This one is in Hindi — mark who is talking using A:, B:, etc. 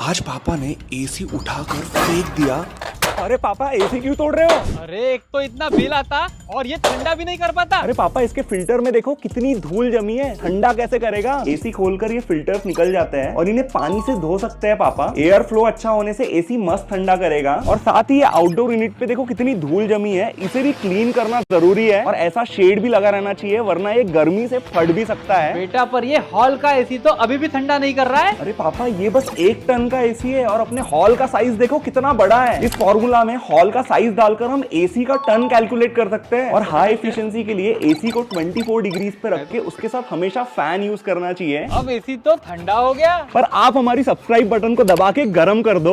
A: आज पापा ने एसी उठाकर फेंक दिया।
B: अरे पापा एसी क्यों तोड़ रहे हो?
C: अरे एक तो इतना बिल आता और ये ठंडा भी नहीं कर पाता।
B: अरे पापा इसके फिल्टर में देखो कितनी धूल जमी है, ठंडा कैसे करेगा? एसी खोलकर ये फिल्टर्स निकल जाते हैं और इन्हें पानी से धो सकते हैं पापा। एयर फ्लो अच्छा होने से एसी मस्त ठंडा करेगा। और साथ ही ये आउटडोर यूनिट पे देखो कितनी धूल जमी है, इसे भी क्लीन करना जरूरी है। और ऐसा शेड भी लगा रहना चाहिए वरना ये गर्मी से फट भी सकता है।
C: बेटा पर ये हॉल का एसी तो अभी भी ठंडा नहीं कर रहा है।
B: अरे पापा ये बस 1 टन का एसी है और अपने हॉल का साइज देखो कितना बड़ा है। इस फॉर्मूला में हॉल का साइज डालकर हम एसी का टन कैलकुलेट कर सकते हैं। और हाई एफिशिएंसी के लिए एसी को 24 डिग्रीज पे रख के उसके साथ हमेशा फैन यूज करना चाहिए।
C: अब एसी तो ठंडा हो गया।
B: पर आप हमारी सब्सक्राइब बटन को दबा के गर्म कर दो।